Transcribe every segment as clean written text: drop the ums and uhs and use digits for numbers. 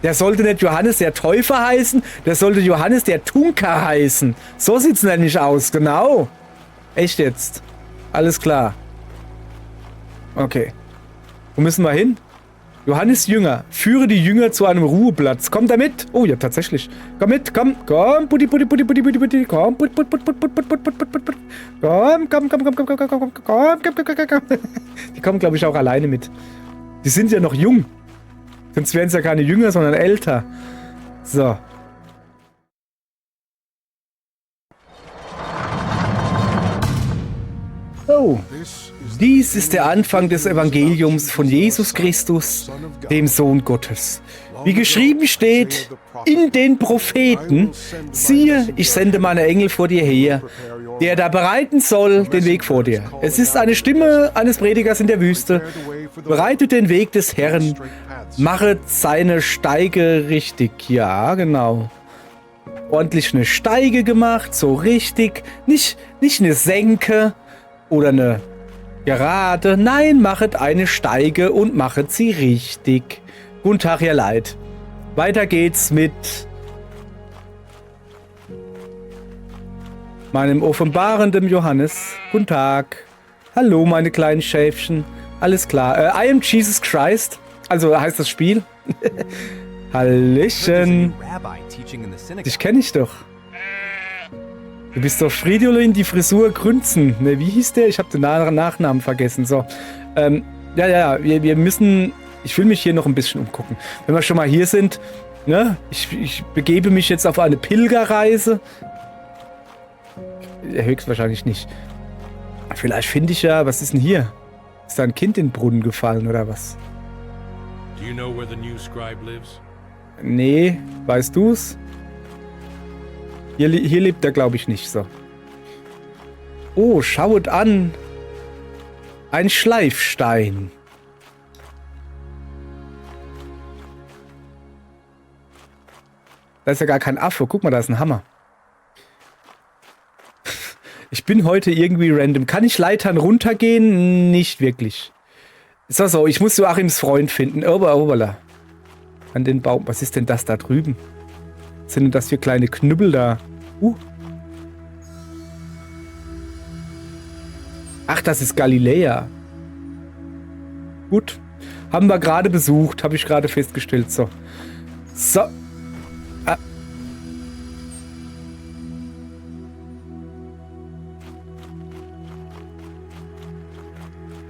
Der sollte nicht Johannes der Täufer heißen, der sollte Johannes der Tunker heißen. So sieht's nämlich aus, genau. Echt jetzt. Alles klar. Okay. Wo müssen wir hin? Johannes Jünger. Führe die Jünger zu einem Ruheplatz. Kommt da mit? Oh ja, tatsächlich. Komm mit, komm. Komm, putti, putti, putti, putti, putti, putti. Komm, putti, putti, putti, putti, putti, putti, putti, putti. Komm, komm, komm, komm, komm, komm, komm, komm, komm, komm, komm, komm, komm. Die kommen, glaube ich, auch alleine mit. Die sind ja noch jung. Sonst wären es ja keine Jünger, sondern älter. So. Oh. Dies ist der Anfang des Evangeliums von Jesus Christus, dem Sohn Gottes. Wie geschrieben steht in den Propheten, siehe, ich sende meine Engel vor dir her, der da bereiten soll den Weg vor dir. Es ist eine Stimme eines Predigers in der Wüste. Bereitet den Weg des Herrn, machet seine Steige richtig. Ja, genau. Ordentlich eine Steige gemacht, so richtig. Nicht eine Senke oder eine Gerade. Nein, machet eine Steige und machet sie richtig. Guten Tag, ihr Leid. Weiter geht's mit meinem offenbarenden Johannes. Guten Tag. Hallo, meine kleinen Schäfchen. Alles klar. I am Jesus Christ. Also heißt das Spiel. Hallöchen. Dich kenne ich doch. Du bist doch Fridolin, die Frisur Grünzen. Ne, wie hieß der? Ich habe den Nachnamen vergessen. So. Ja, wir müssen... Ich will mich hier noch ein bisschen umgucken. Wenn wir schon mal hier sind, ne? Ich begebe mich jetzt auf eine Pilgerreise. Höchstwahrscheinlich nicht. Vielleicht finde ich ja... Was ist denn hier? Ist da ein Kind in den Brunnen gefallen oder was? Do you know where the new scribe lives? Nee, weißt du's? Hier lebt er, glaube ich, nicht so. Oh, schauet an. Ein Schleifstein. Da ist ja gar kein Affe. Guck mal, da ist ein Hammer. Ich bin heute irgendwie random. Kann ich Leitern runtergehen? Nicht wirklich. So, ich muss Joachims Freund finden. Oberla. An den Baum. Was ist denn das da drüben? Was sind denn das für kleine Knüppel da? Ach, das ist Galiläa. Gut. Haben wir gerade besucht. Habe ich gerade festgestellt. So.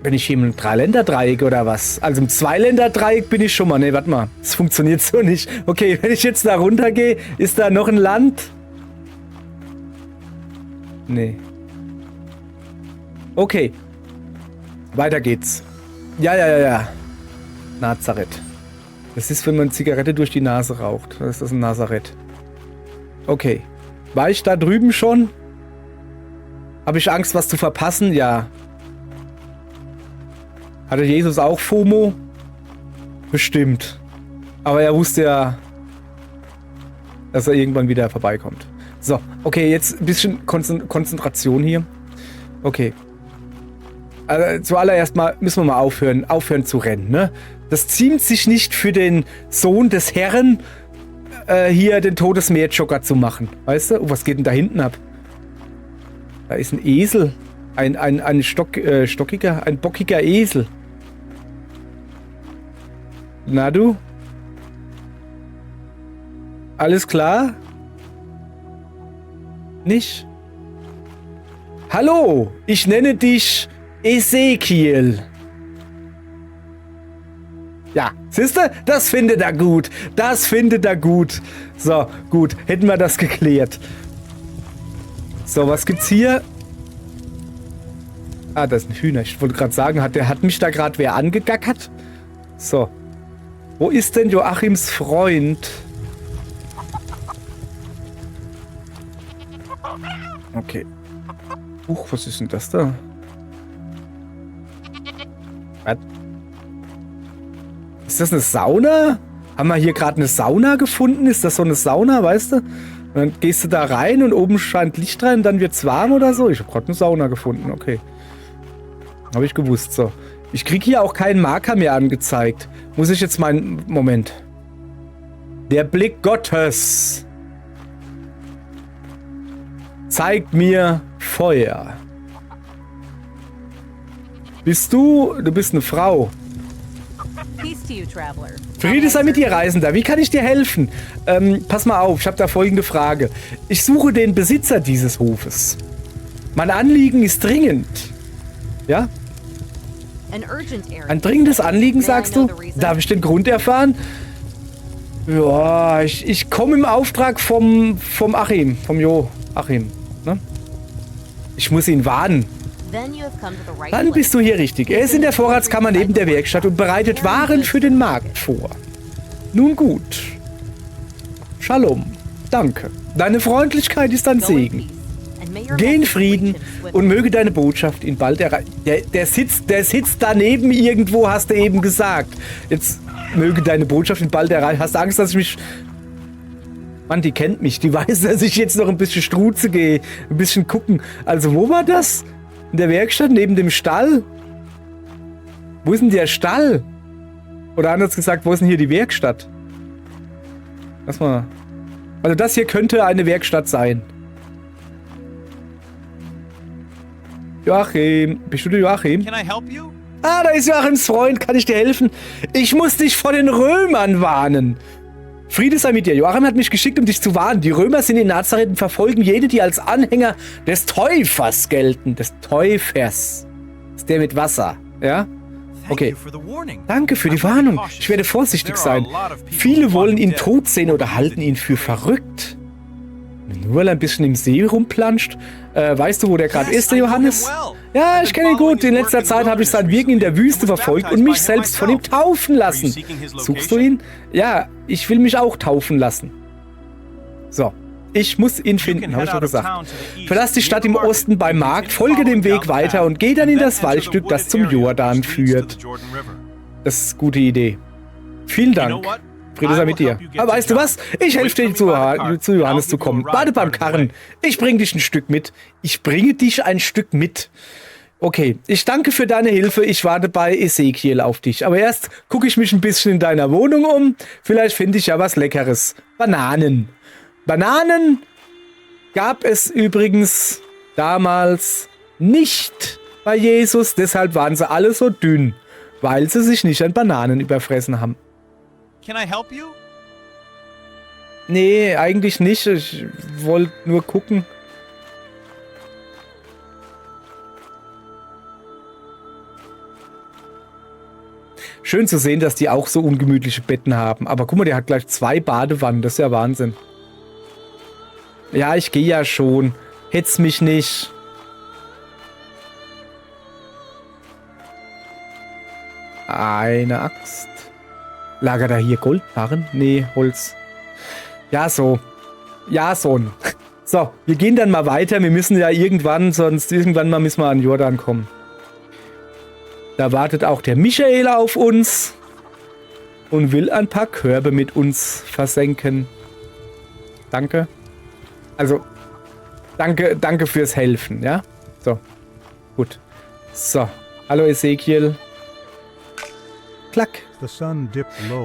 Bin ich hier im Dreiländeredreieck oder was? Also im Zweiländerdreieck bin ich schon mal. Ne, warte mal. Das funktioniert so nicht. Okay, wenn ich jetzt da runter gehe, ist da noch ein Land? Nee. Okay. Weiter geht's. Ja. Nazareth. Das ist, wenn man Zigarette durch die Nase raucht. Das ist das ein Nazareth. Okay. War ich da drüben schon? Habe ich Angst, was zu verpassen? Ja. Hatte Jesus auch FOMO? Bestimmt. Aber er wusste ja, dass er irgendwann wieder vorbeikommt. So, okay, jetzt ein bisschen Konzentration hier. Okay. Also zuallererst mal müssen wir mal aufhören zu rennen, ne? Das ziemt sich nicht für den Sohn des Herrn, hier den Todesmeerjogger zu machen. Weißt du? Oh, was geht denn da hinten ab? Da ist ein Esel. Ein bockiger Esel. Na du? Alles klar? Nicht? Hallo, ich nenne dich Ezekiel. Ja, siehste? Das findet er gut. Das findet er gut. So, gut. Hätten wir das geklärt. So, was gibt's hier? Ah, das ist ein Hühner. Ich wollte gerade sagen, hat mich da gerade wer angegackert? So. Wo ist denn Joachims Freund? Okay. Was ist denn das da? Was? Ist das eine Sauna? Haben wir hier gerade eine Sauna gefunden? Ist das so eine Sauna, weißt du? Und dann gehst du da rein und oben scheint Licht rein und dann wird's warm oder so? Ich habe gerade eine Sauna gefunden, okay. Habe ich gewusst, so. Ich kriege hier auch keinen Marker mehr angezeigt. Muss ich jetzt meinen... Moment. Der Blick Gottes zeigt mir Feuer. Du bist eine Frau. Peace to you, traveler. Friede sei mit dir, Reisender. Wie kann ich dir helfen? Pass mal auf, ich habe da folgende Frage. Ich suche den Besitzer dieses Hofes. Mein Anliegen ist dringend. Ja? Ein dringendes Anliegen, sagst du? Darf ich den Grund erfahren? Ja, ich komme im Auftrag vom Achim. Vom Joachim. Ne? Ich muss ihn warnen. Dann bist du hier richtig. Er ist in der Vorratskammer neben der Werkstatt und bereitet Waren für den Markt vor. Nun gut. Shalom. Danke. Deine Freundlichkeit ist ein Segen. Geh in Frieden und möge deine Botschaft ihn bald erreichen. Der sitzt daneben irgendwo, hast du eben gesagt. Jetzt möge deine Botschaft ihn bald erreichen. Hast du Angst, dass ich mich... Mann, die kennt mich. Die weiß, dass ich jetzt noch ein bisschen Struze gehe. Ein bisschen gucken. Also, wo war das? In der Werkstatt, neben dem Stall? Wo ist denn der Stall? Oder anders gesagt, wo ist denn hier die Werkstatt? Lass mal. Also, das hier könnte eine Werkstatt sein. Joachim. Bist du der Joachim? Can I help you? Ah, da ist Joachims Freund. Kann ich dir helfen? Ich muss dich vor den Römern warnen. Friede sei mit dir. Joachim hat mich geschickt, um dich zu warnen. Die Römer sind in Nazareth und verfolgen jede, die als Anhänger des Täufers gelten. Des Täufers. Das ist der mit Wasser. Ja? Okay. Danke für die Warnung. Ich werde vorsichtig sein. Viele wollen ihn tot sehen oder halten ihn für verrückt. Nur weil er ein bisschen im See rumplanscht. Weißt du, wo der gerade ist, der Johannes? Ja, ich kenne ihn gut. In letzter Zeit habe ich sein Wirken in der Wüste verfolgt und mich selbst von ihm taufen lassen. Suchst du ihn? Ja, ich will mich auch taufen lassen. So, ich muss ihn finden, habe ich doch gesagt. Verlass die Stadt im Osten beim Markt, folge dem Weg weiter und geh dann in das Waldstück, das zum Jordan führt. Das ist eine gute Idee. Vielen Dank. Friede sei mit dir. Aber weißt du was? Ich helfe dir zu Johannes zu kommen. Warte beim Karren. Ich bringe dich ein Stück mit. Ich bringe dich ein Stück mit. Okay, ich danke für deine Hilfe. Ich warte bei Ezekiel auf dich. Aber erst gucke ich mich ein bisschen in deiner Wohnung um. Vielleicht finde ich ja was Leckeres. Bananen. Bananen gab es übrigens damals nicht bei Jesus. Deshalb waren sie alle so dünn, weil sie sich nicht an Bananen überfressen haben. Can I help you? Nee, eigentlich nicht. Ich wollte nur gucken. Schön zu sehen, dass die auch so ungemütliche Betten haben. Aber guck mal, der hat gleich 2 Badewannen. Das ist ja Wahnsinn. Ja, ich gehe ja schon. Hetz mich nicht. Eine Axt. Lager da hier Goldbarren? Nee, Holz. Ja, so. Ja, Sohn. So, wir gehen dann mal weiter. Wir müssen ja irgendwann mal müssen wir an Jordan kommen. Da wartet auch der Michael auf uns und will ein paar Körbe mit uns versenken. Danke. Also, danke fürs Helfen, ja? So, gut. So, hallo Ezekiel. Klack.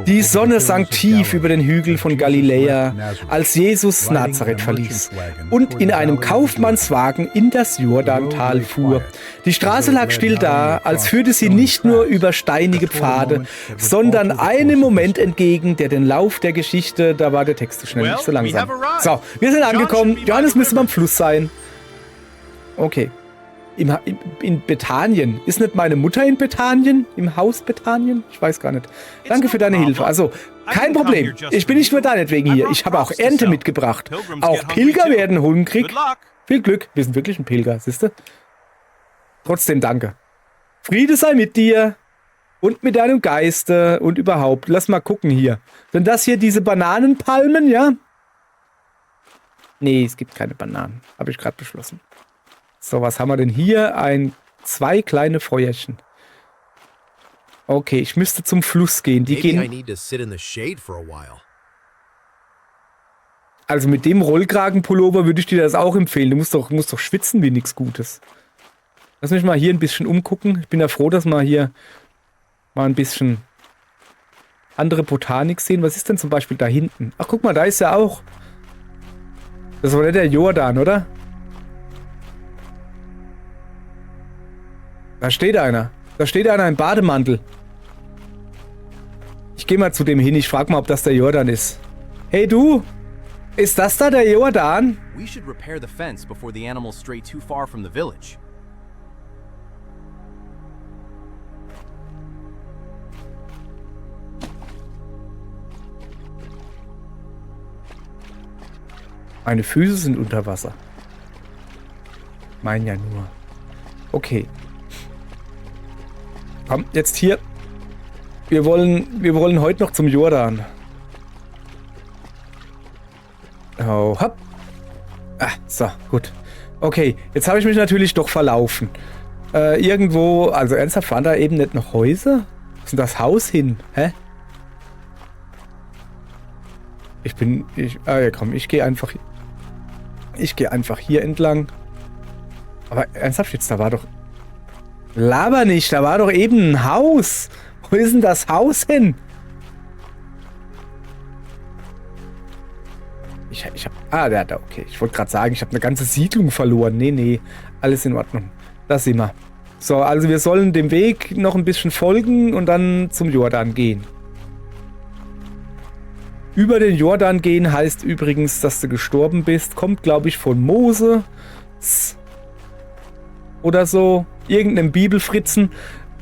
Die Sonne sank tief über den Hügel von Galiläa, als Jesus Nazareth verließ und in einem Kaufmannswagen in das Jordantal fuhr. Die Straße lag still da, als führte sie nicht nur über steinige Pfade, sondern einem Moment entgegen, der den Lauf der Geschichte, da war der Text zu schnell, nicht so langsam. So, wir sind angekommen. Johannes müsste beim Fluss sein. Okay. In Bethanien. Ist nicht meine Mutter in Bethanien? Im Haus Bethanien? Ich weiß gar nicht. Danke für deine Hilfe. Also, kein Problem. Ich bin nicht nur deinetwegen hier. Ich habe auch Ernte mitgebracht. Auch Pilger werden hungrig. Viel Glück. Wir sind wirklich ein Pilger, siehst du? Trotzdem danke. Friede sei mit dir und mit deinem Geiste und überhaupt. Lass mal gucken hier. Sind das hier diese Bananenpalmen, ja? Nee, es gibt keine Bananen. Habe ich gerade beschlossen. So, was haben wir denn hier? 2 kleine Feuerchen. Okay, ich müsste zum Fluss gehen. Die gehen... Also mit dem Rollkragenpullover würde ich dir das auch empfehlen. Du musst doch schwitzen wie nichts Gutes. Lass mich mal hier ein bisschen umgucken. Ich bin ja froh, dass wir hier mal ein bisschen andere Botanik sehen. Was ist denn zum Beispiel da hinten? Ach, guck mal, da ist ja auch. Das war nicht der Jordan, oder? Da steht einer. Da steht einer im Bademantel. Ich gehe mal zu dem hin. Ich frage mal, ob das der Jordan ist. Hey du! Ist das da der Jordan? We should repair the fence before the animals stray too far from the village. Meine Füße sind unter Wasser. Mein ja nur. Okay. Komm, jetzt hier. Wir wollen heute noch zum Jordan. Oh, hopp. Ah, so, gut. Okay, jetzt habe ich mich natürlich doch verlaufen. Irgendwo, also ernsthaft, waren da eben nicht noch Häuser? Wo ist denn das Haus hin? Hä? Ja komm, ich gehe einfach hier entlang. Aber ernsthaft jetzt, da war doch... Laber nicht, da war doch eben ein Haus. Wo ist denn das Haus hin? Okay. Ich wollte gerade sagen, ich habe eine ganze Siedlung verloren. Nee, alles in Ordnung. Da sind wir. So, also wir sollen dem Weg noch ein bisschen folgen und dann zum Jordan gehen. Über den Jordan gehen heißt übrigens, dass du gestorben bist. Kommt, glaube ich, von Mose oder so. Irgendeinem Bibelfritzen,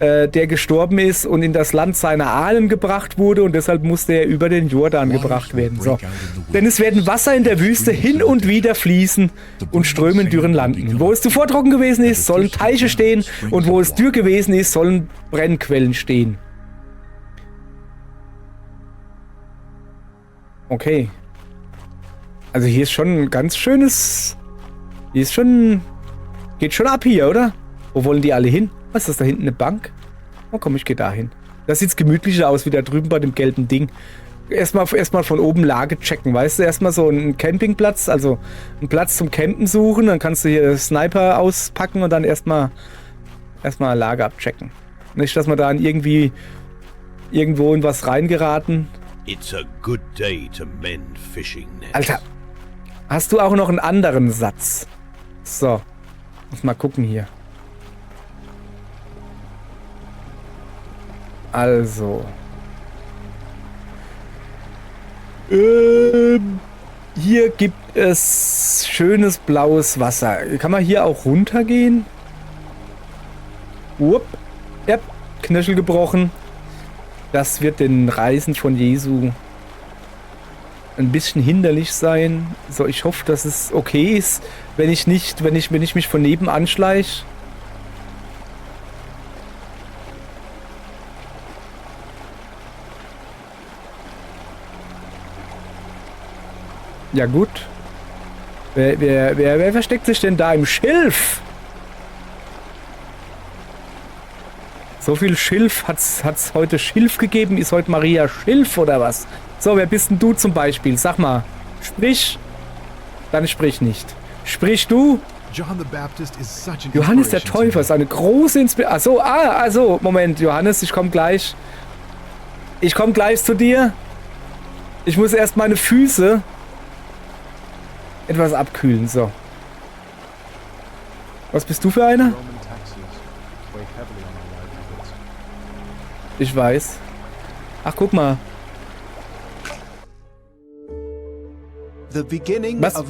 der gestorben ist und in das Land seiner Ahnen gebracht wurde und deshalb musste er über den Jordan gebracht werden. So. Denn es werden Wasser in der Wüste hin und wieder fließen und Ströme in dürren Landen. Wo es zuvor trocken gewesen ist, sollen Teiche stehen und wo es dürr gewesen ist, sollen Brennquellen stehen. Okay. Also hier ist schon ein ganz schönes... Geht schon ab hier, oder? Wo wollen die alle hin? Was ist das da hinten, eine Bank? Oh komm, ich gehe da hin. Das sieht gemütlicher aus wie da drüben bei dem gelben Ding. Erstmal von oben Lage checken, weißt du? Erstmal so einen Campingplatz, also einen Platz zum Campen suchen. Dann kannst du hier Sniper auspacken und dann erstmal Lage abchecken. Nicht, dass wir da irgendwo in was reingeraten. It's a good day to mend fishing nets. Alter, hast du auch noch einen anderen Satz? So, muss mal gucken hier. Also. Hier gibt es schönes blaues Wasser. Kann man hier auch runtergehen? Upp. Yep. Knöchel gebrochen. Das wird den Reisen von Jesu ein bisschen hinderlich sein. So, ich hoffe, dass es okay ist, wenn ich mich von nebenan schleiche. Ja gut. Wer versteckt sich denn da im Schilf? So viel Schilf hat's heute Schilf gegeben? Ist heute Maria Schilf oder was? So, wer bist denn du zum Beispiel? Sag mal. Sprich. Dann sprich nicht. Sprich du. Johannes der Täufer ist eine große Inspiration. Also, Moment, Johannes, ich komme gleich. Ich komme gleich zu dir. Ich muss erst meine Füße etwas abkühlen, so. Was bist du für einer? Ich weiß. Ach, guck mal. Was?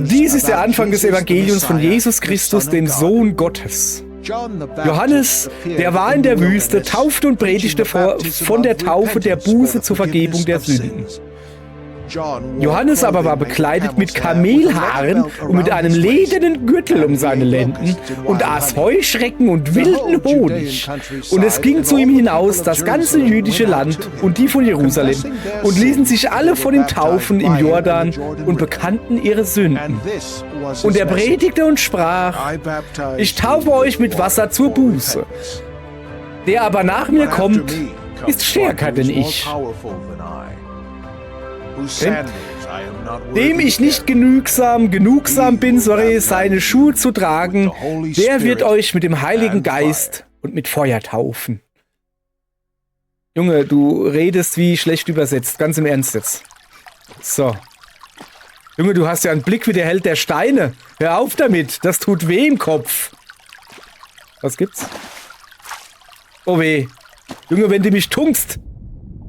Dies ist der Anfang des Evangeliums von Jesus Christus, dem Sohn Gottes. Johannes, der war in der Wüste, taufte und predigte von der Taufe der Buße zur Vergebung der Sünden. Johannes aber war bekleidet mit Kamelhaaren und mit einem ledernen Gürtel um seine Lenden und aß Heuschrecken und wilden Honig. Und es ging zu ihm hinaus, das ganze jüdische Land und die von Jerusalem, und ließen sich alle von ihm taufen im Jordan und bekannten ihre Sünden. Und er predigte und sprach: Ich taufe euch mit Wasser zur Buße. Der aber nach mir kommt, ist stärker denn ich. Dem ich nicht genugsam bin, seine Schuhe zu tragen, der wird euch mit dem Heiligen Geist und mit Feuer taufen. Junge, du redest wie schlecht übersetzt. Ganz im Ernst jetzt. So. Junge, du hast ja einen Blick wie der Held der Steine. Hör auf damit. Das tut weh im Kopf. Was gibt's? Oh weh. Junge, wenn du mich tunkst.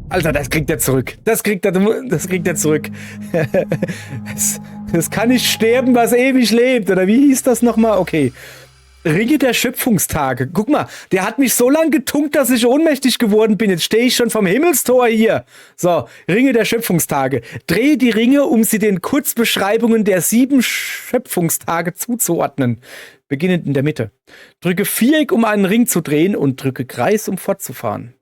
Alter, das kriegt er zurück. Das kriegt er zurück. das kann nicht sterben, was ewig lebt. Oder wie hieß das nochmal? Okay. Ringe der Schöpfungstage. Guck mal, der hat mich so lange getunkt, dass ich ohnmächtig geworden bin. Jetzt stehe ich schon vom Himmelstor hier. So, Ringe der Schöpfungstage. Drehe die Ringe, um sie den Kurzbeschreibungen der 7 Schöpfungstage zuzuordnen. Beginnend in der Mitte. Drücke Viereck, um einen Ring zu drehen und drücke Kreis, um fortzufahren.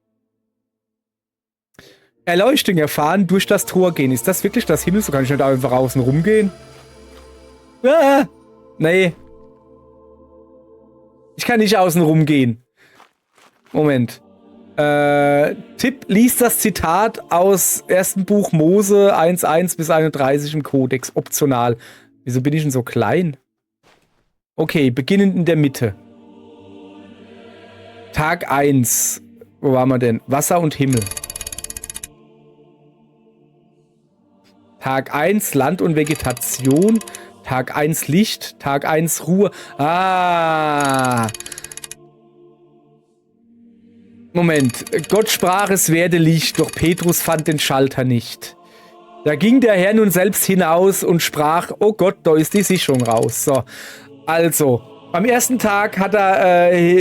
Erleuchtung erfahren, durch das Tor gehen. Ist das wirklich das Himmel? So kann ich nicht einfach außen rumgehen? Ah, nee. Ich kann nicht außen rumgehen. Moment. Tipp, liest das Zitat aus 1. Buch Mose 1,1 bis 31 im Kodex. Optional. Wieso bin ich denn so klein? Okay, beginnend in der Mitte. Tag 1. Wo waren wir denn? Wasser und Himmel. Tag 1 Land und Vegetation. Tag 1 Licht, Tag 1 Ruhe. Ah. Moment. Gott sprach, es werde Licht, doch Petrus fand den Schalter nicht. Da ging der Herr nun selbst hinaus und sprach, oh Gott, da ist die Sicherung raus. So, also, am ersten Tag hat er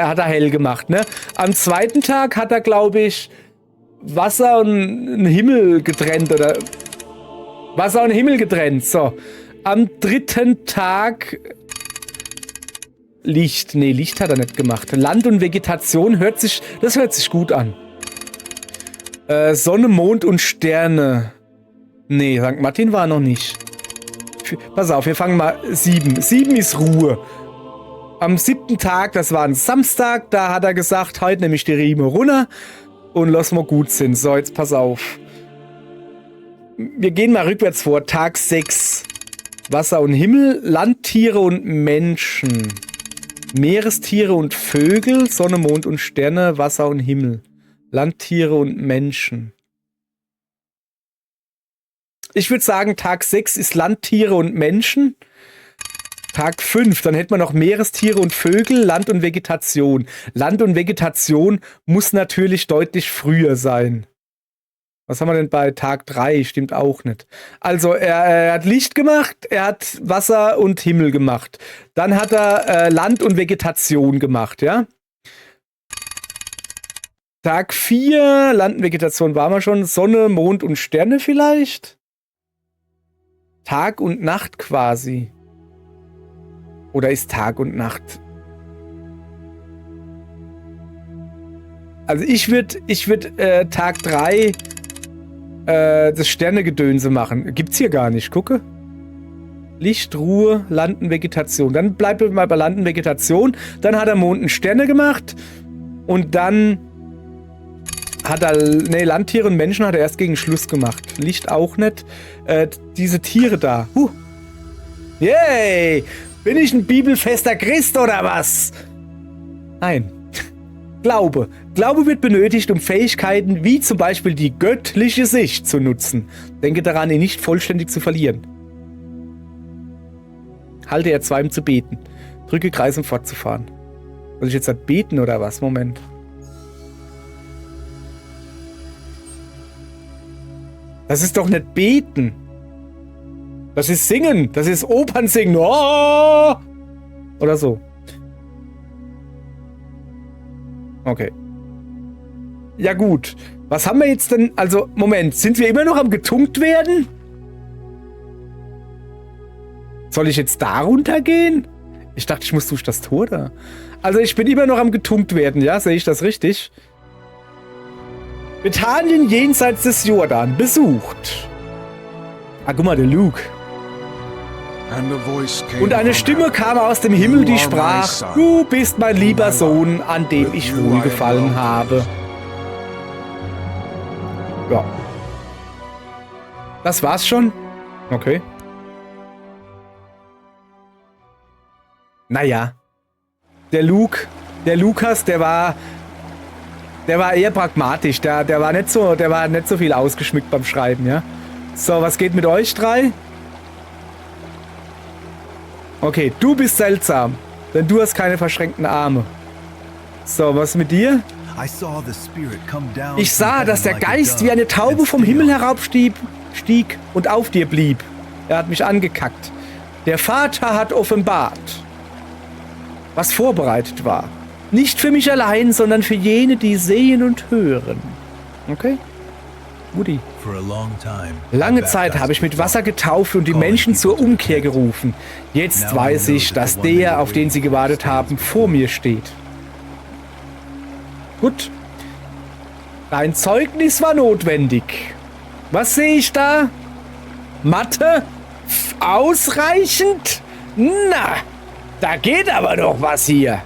hat er hell gemacht, ne? Am zweiten Tag hat er, glaube ich, Wasser und Himmel getrennt, oder... Wasser und Himmel getrennt, so. Am dritten Tag... Licht. Nee, Licht hat er nicht gemacht. Land und Vegetation hört sich... Das hört sich gut an. Sonne, Mond und Sterne. Nee, St. Martin war noch nicht. Pass auf, wir fangen mal 7. 7 ist Ruhe. Am 7. Tag, das war ein Samstag, da hat er gesagt, heute nehme ich die Riemen runter und lass mal gut sind. So, jetzt pass auf. Wir gehen mal rückwärts vor. Tag 6. Wasser und Himmel, Landtiere und Menschen. Meerestiere und Vögel, Sonne, Mond und Sterne, Wasser und Himmel. Landtiere und Menschen. Ich würde sagen, Tag 6 ist Landtiere und Menschen. Tag 5, dann hätten wir noch Meerestiere und Vögel, Land und Vegetation. Land und Vegetation muss natürlich deutlich früher sein. Was haben wir denn bei Tag 3? Stimmt auch nicht. Also, er hat Licht gemacht, er hat Wasser und Himmel gemacht. Dann hat er Land und Vegetation gemacht, ja? Tag 4, Land und Vegetation waren wir schon. Sonne, Mond und Sterne vielleicht? Tag und Nacht quasi. Oder ist Tag und Nacht? Also ich würde Tag 3 das Sternegedönse machen. Gibt's hier gar nicht, gucke. Licht, Ruhe, Land und Vegetation. Dann bleiben wir mal bei Land und Vegetation. Dann hat er Mond und Sterne gemacht. Und dann hat er, ne, Landtiere und Menschen hat er erst gegen Schluss gemacht. Licht auch nicht. Diese Tiere da. Yay! Bin ich ein bibelfester Christ oder was? Nein. Glaube. Glaube wird benötigt, um Fähigkeiten wie zum Beispiel die göttliche Sicht zu nutzen. Denke daran, ihn nicht vollständig zu verlieren. Halte R2, um zu beten. Drücke Kreis, um fortzufahren. Soll ich jetzt halt beten oder was? Moment. Das ist doch nicht beten. Das ist singen. Das ist Opernsingen. Oh! Oder so. Okay. Ja gut. Was haben wir jetzt denn? Also, Moment. Sind wir immer noch am getunkt werden? Soll ich jetzt da runtergehen? Ich dachte, ich muss durch das Tor da. Also, ich bin immer noch am getunkt werden, ja? Sehe ich das richtig? Bethanien jenseits des Jordan besucht. Ah, guck mal, der Luke. Und eine Stimme kam aus dem Himmel, die sprach, du bist mein lieber Sohn, an dem ich wohlgefallen habe. Ja. Das war's schon? Okay. Naja. Der Lukas, der war Der war eher pragmatisch. Der war nicht so viel ausgeschmückt beim Schreiben, ja. So, was geht mit euch drei? Okay, du bist seltsam. Denn du hast keine verschränkten Arme. So, was mit dir? Ich sah, dass der Geist wie eine Taube vom Himmel herabstieg und auf dir blieb. Er hat mich angekackt. Der Vater hat offenbart, was vorbereitet war. Nicht für mich allein, sondern für jene, die sehen und hören. Okay? Mutti. Lange Zeit habe ich mit Wasser getauft und die Menschen zur Umkehr gerufen. Jetzt weiß ich, dass der, auf den sie gewartet haben, vor mir steht. Gut. Dein Zeugnis war notwendig. Was sehe ich da? Mathe? Ausreichend? Na, da geht aber doch was hier.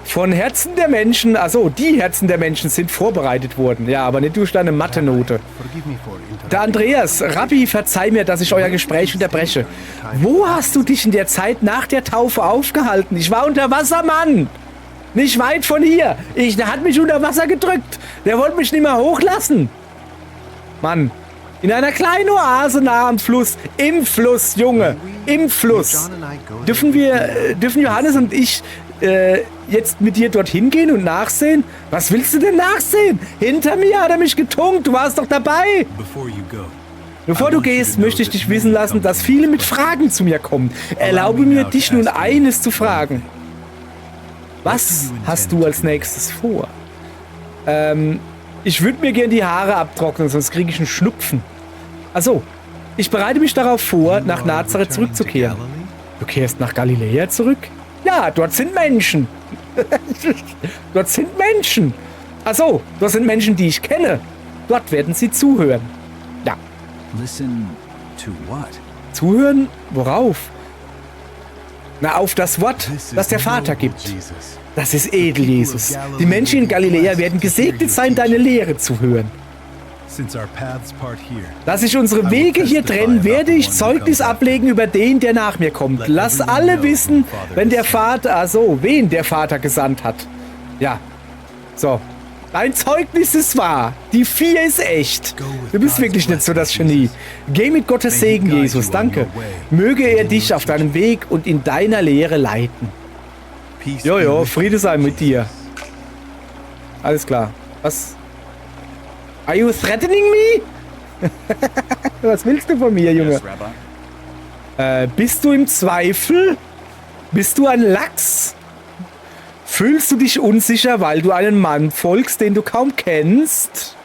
Von Herzen der Menschen, also die Herzen der Menschen sind vorbereitet worden. Ja, aber nicht durch deine Mathe-Note. Der Andreas, Rabbi, verzeih mir, dass ich euer Gespräch unterbreche. Wo hast du dich in der Zeit nach der Taufe aufgehalten? Ich war unter Wasser, Mann. Nicht weit von hier. Der hat mich unter Wasser gedrückt. Der wollte mich nicht mehr hochlassen. Mann. In einer kleinen Oase nah am Fluss. Im Fluss, Junge. Im Fluss. Dürfen Johannes und ich jetzt mit dir dorthin gehen und nachsehen? Was willst du denn nachsehen? Hinter mir hat er mich getunkt. Du warst doch dabei. Bevor du gehst, möchte ich dich wissen lassen, dass viele mit Fragen zu mir kommen. Erlaube mir, dich nun eines zu fragen. Was hast du als nächstes vor? Ich würde mir gern die Haare abtrocknen, sonst kriege ich einen Schnupfen. Achso, ich bereite mich darauf vor, nach Nazareth zurückzukehren. Du kehrst nach Galiläa zurück? Ja, dort sind Menschen. Dort sind Menschen. Achso, dort sind Menschen, die ich kenne. Dort werden sie zuhören. Ja. Zuhören? Worauf? Na, auf das Wort, das der Vater gibt. Das ist edel, Jesus. Die Menschen in Galiläa werden gesegnet sein, deine Lehre zu hören. Da sich unsere Wege hier trennen, werde ich Zeugnis ablegen über den, der nach mir kommt. Lass alle wissen, wen der Vater gesandt hat. Ja. So. Dein Zeugnis ist wahr. Die 4 ist echt. Du bist wirklich nicht so das Genie. Geh mit Gottes Segen, Jesus. Danke. Möge er dich auf deinem Weg und in deiner Lehre leiten. Jojo, Friede sei mit dir. Alles klar. Was? Are you threatening me? Was willst du von mir, Junge? Bist du im Zweifel? Bist du ein Lachs? Fühlst du dich unsicher, weil du einem Mann folgst, den du kaum kennst?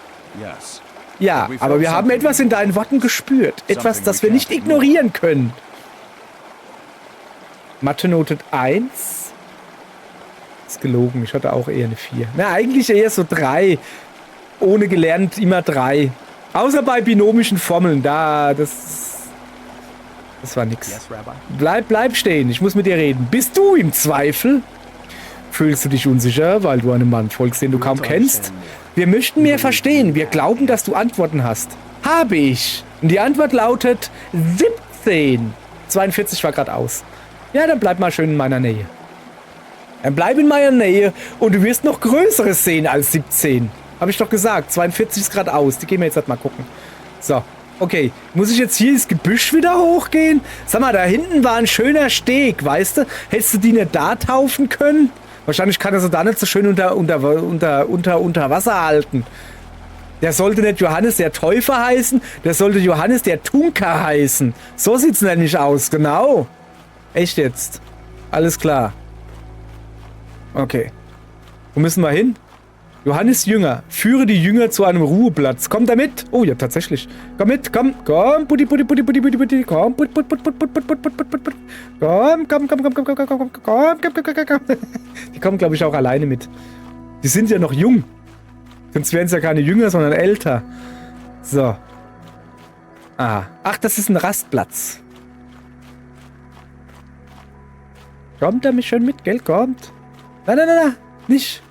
Ja, aber wir haben etwas in deinen Worten gespürt. Etwas, das wir nicht ignorieren können. Mathe Note 1. Ist gelogen, ich hatte auch eher eine 4. Na, eigentlich eher so 3. Ohne gelernt immer 3. Außer bei binomischen Formeln, das war nix. Bleib stehen, ich muss mit dir reden. Bist du im Zweifel? Fühlst du dich unsicher, weil du einem Mann folgst, den du kaum kennst? Wir möchten mehr verstehen. Wir glauben, dass du Antworten hast. Habe ich. Und die Antwort lautet 17. 42 war gerade aus. Ja, dann bleib mal schön in meiner Nähe. Dann bleib in meiner Nähe und du wirst noch Größeres sehen als 17. Habe ich doch gesagt. 42 ist gerade aus. Die gehen wir jetzt halt mal gucken. So. Okay. Muss ich jetzt hier ins Gebüsch wieder hochgehen? Sag mal, da hinten war ein schöner Steg, weißt du? Hättest du die nicht da taufen können? Wahrscheinlich kann er sie da nicht so schön unter Wasser halten. Der sollte nicht Johannes der Täufer heißen, der sollte Johannes der Tunker heißen. So sieht's nämlich aus, genau. Echt jetzt. Alles klar. Okay. Wo müssen wir hin? Johannes Jünger. Führe die Jünger zu einem Ruheplatz. Kommt er mit? Oh ja, tatsächlich. Komm mit, komm. Komm, putti. Komm, Die kommen, glaube ich, auch alleine mit. Die sind ja noch jung. Sonst wären es ja keine Jünger, sondern älter. So. Ah. Ach, das ist ein Rastplatz. Kommt er mich schon mit, gell? Kommt. Nein. Nicht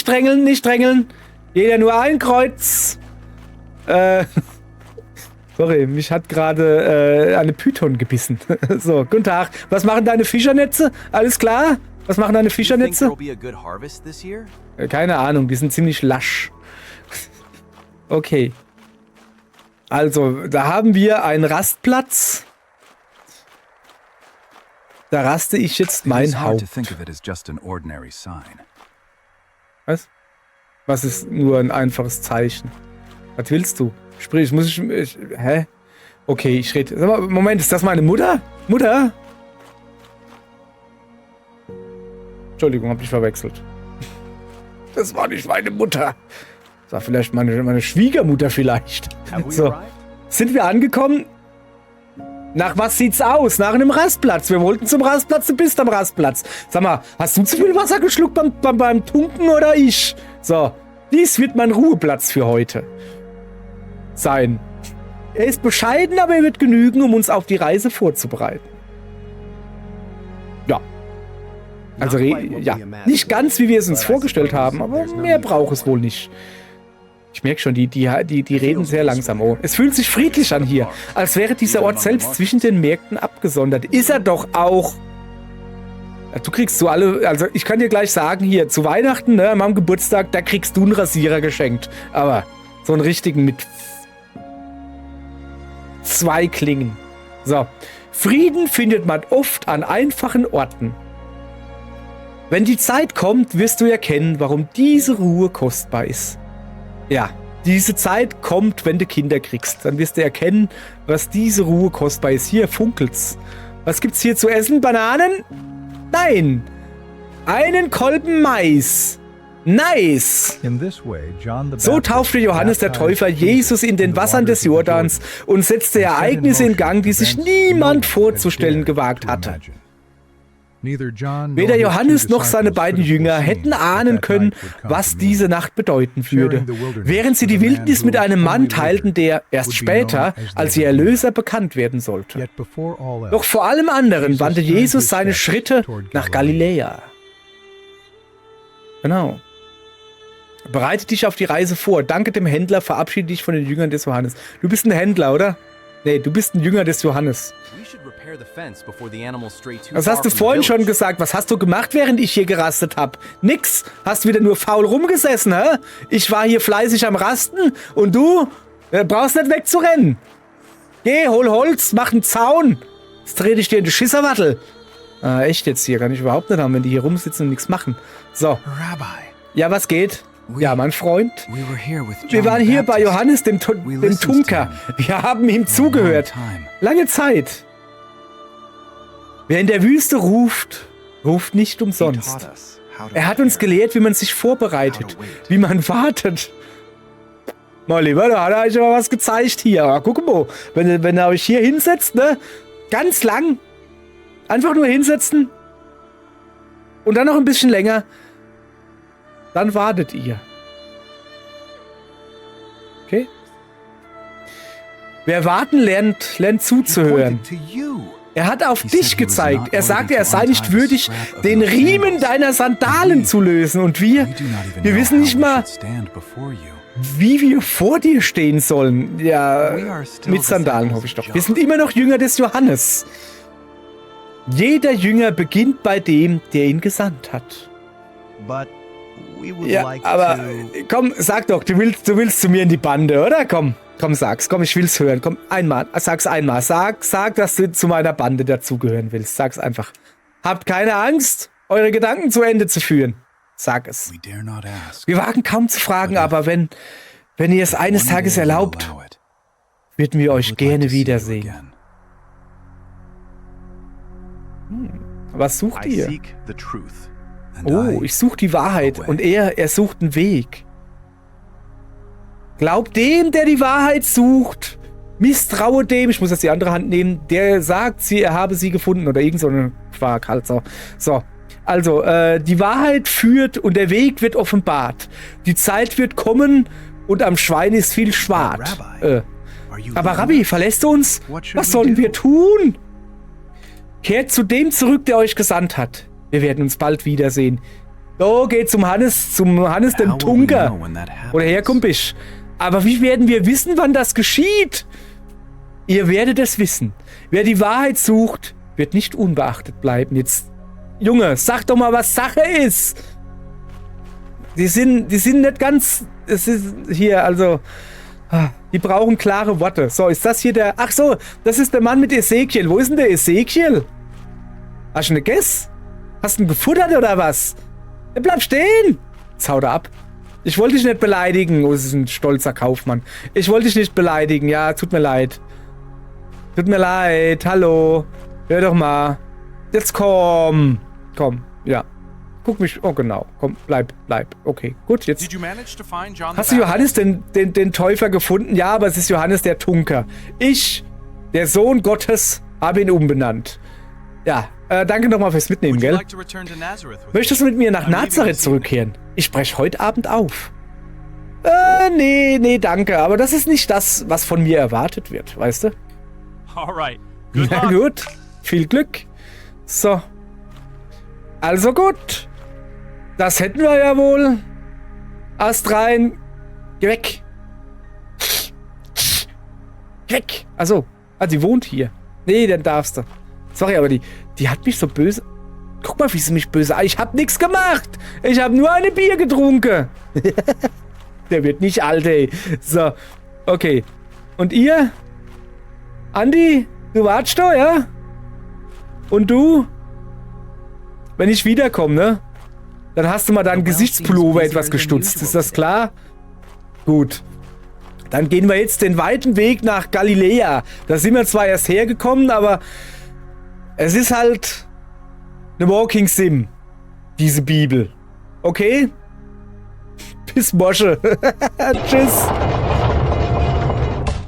drängeln. Jeder nur ein Kreuz. Sorry, mich hat gerade eine Python gebissen. So, guten Tag. Was machen deine Fischernetze? Alles klar? Was machen deine Do you think Fischernetze? there'll be a good harvest this year? Keine Ahnung, die sind ziemlich lasch. Okay. Also, da haben wir einen Rastplatz. Da raste ich jetzt mein Haupt. Was? Was ist nur ein einfaches Zeichen? Was willst du? Sprich, hä? Okay, ich rede. Sag mal, Moment, ist das meine Mutter? Mutter? Entschuldigung, hab ich verwechselt. Das war nicht meine Mutter. Das war vielleicht meine Schwiegermutter vielleicht. So. Sind wir angekommen? Nach was sieht's aus? Nach einem Rastplatz. Wir wollten zum Rastplatz, du bist am Rastplatz. Sag mal, hast du zu viel Wasser geschluckt beim Tunken oder ich? So, dies wird mein Ruheplatz für heute sein. Er ist bescheiden, aber er wird genügen, um uns auf die Reise vorzubereiten. Ja. Also, ja, nicht ganz, wie wir es uns vorgestellt haben, aber mehr braucht es wohl nicht. Ich merke schon, die reden sehr langsam. Oh, es fühlt sich friedlich an hier, als wäre dieser Ort selbst zwischen den Märkten abgesondert. Ist er doch auch. Du kriegst so alle, also ich kann dir gleich sagen, hier, zu Weihnachten, ne, am Geburtstag, da kriegst du einen Rasierer geschenkt. Aber so einen richtigen mit 2 Klingen. So. Frieden findet man oft an einfachen Orten. Wenn die Zeit kommt, wirst du erkennen, warum diese Ruhe kostbar ist. Ja, diese Zeit kommt, wenn du Kinder kriegst. Dann wirst du erkennen, was diese Ruhe kostbar ist. Hier funkelt's. Was gibt's hier zu essen? Bananen? Nein. Einen Kolben Mais. Nice. So taufte Johannes der Täufer Jesus in den Wassern des Jordans und setzte Ereignisse in Gang, die sich niemand vorzustellen gewagt hatte. Weder Johannes noch seine beiden Jünger hätten ahnen können, was diese Nacht bedeuten würde, während sie die Wildnis mit einem Mann teilten, der erst später als ihr Erlöser bekannt werden sollte. Doch vor allem anderen wandte Jesus seine Schritte nach Galiläa. Genau. Bereite dich auf die Reise vor. Danke dem Händler, verabschiede dich von den Jüngern des Johannes. Du bist ein Händler, oder? Nee, du bist ein Jünger des Johannes. Das hast du vorhin schon gesagt. Was hast du gemacht, während ich hier gerastet habe? Nix. Hast wieder nur faul rumgesessen, hä? Ich war hier fleißig am Rasten und du brauchst nicht wegzurennen. Geh, hol Holz, mach einen Zaun. Jetzt dreh dich dir in die Schisserwattel. Echt jetzt hier, kann ich überhaupt nicht haben, wenn die hier rumsitzen und nichts machen. So. Ja, was geht? Ja, mein Freund. Wir waren hier bei Johannes, dem Tunker. Wir haben ihm zugehört. Lange Zeit. Wer in der Wüste ruft, ruft nicht umsonst. Er hat uns gelehrt, wie man sich vorbereitet, wie man wartet. Mal lieber, da hat er euch aber was gezeigt hier. Aber guck mal, wenn er euch hier hinsetzt, ne, ganz lang, einfach nur hinsetzen und dann noch ein bisschen länger, dann wartet ihr. Okay? Wer warten lernt zuzuhören. Er hat auf dich gezeigt. Er sagte, er sei nicht würdig, den Riemen deiner Sandalen zu lösen. Und wir wissen nicht mal, wie wir vor dir stehen sollen. Ja, mit Sandalen hoffe ich doch. Wir sind immer noch Jünger des Johannes. Jeder Jünger beginnt bei dem, der ihn gesandt hat. Ja, aber komm, sag doch, du willst zu mir in die Bande, oder? Komm, sag's. Komm, ich will's hören. Komm, sag's einmal. Sag, dass du zu meiner Bande dazugehören willst. Sag's einfach. Habt keine Angst, eure Gedanken zu Ende zu führen. Sag es. Wir wagen kaum zu fragen, aber wenn ihr es eines Tages erlaubt, würden wir euch gerne wiedersehen. Was sucht ihr? Oh, ich suche die Wahrheit und er sucht einen Weg. Glaub dem, der die Wahrheit sucht. Misstraue dem, ich muss jetzt die andere Hand nehmen, der sagt, er habe sie gefunden oder irgend so eine Quark halt so. So, also, die Wahrheit führt und der Weg wird offenbart. Die Zeit wird kommen und am Schwein ist viel Schwad. Aber Rabbi, verlässt du uns? Was sollen wir tun? Kehrt zu dem zurück, der euch gesandt hat. Wir werden uns bald wiedersehen. So, geht zum Hannes dem Tunker. Oder herkumpisch. Aber wie werden wir wissen, wann das geschieht? Ihr werdet es wissen. Wer die Wahrheit sucht, wird nicht unbeachtet bleiben. Jetzt Junge, sag doch mal, was Sache ist. Die sind nicht ganz... Es ist hier, also... Die brauchen klare Worte. So, ist das hier der... Ach so, das ist der Mann mit Ezekiel. Wo ist denn der Ezekiel? Hast du eine Guess? Hast du ihn gefuttert oder was? Er bleibt stehen. Jetzt haut er ab. Ich wollte dich nicht beleidigen. Oh, es ist ein stolzer Kaufmann. Ich wollte dich nicht beleidigen. Ja, tut mir leid. Tut mir leid. Hallo. Hör doch mal. Jetzt komm. Komm. Ja. Guck mich. Oh, genau. Komm, bleib. Okay, gut, jetzt. Did you manage to find John Hast du Johannes den Täufer gefunden? Ja, aber es ist Johannes der Tunker. Ich, der Sohn Gottes, habe ihn umbenannt. Ja, danke nochmal fürs Mitnehmen, gell? Möchtest du mit mir nach Nazareth zurückkehren? Ich breche heute Abend auf. Nee, danke. Aber das ist nicht das, was von mir erwartet wird, weißt du? Alright. Good Na luck. gut, viel Glück. So. Also gut. Das hätten wir ja wohl. Ast rein. Geh weg. Weg. Also, die wohnt hier. Nee, dann darfst du. Sorry, aber die hat mich so böse... Guck mal, wie sie mich böse... Ich hab nichts gemacht. Ich hab nur eine Bier getrunken. Der wird nicht alt, ey. So, okay. Und ihr? Andi, du wartest da, ja? Und du? Wenn ich wiederkomme, ne? Dann hast du mal deinen Gesichtspullover etwas gestutzt. Ist das klar? Gut. Dann gehen wir jetzt den weiten Weg nach Galiläa. Da sind wir zwar erst hergekommen, aber es ist halt eine Walking Sim, diese Bibel. Okay? Bis Mosche. Tschüss.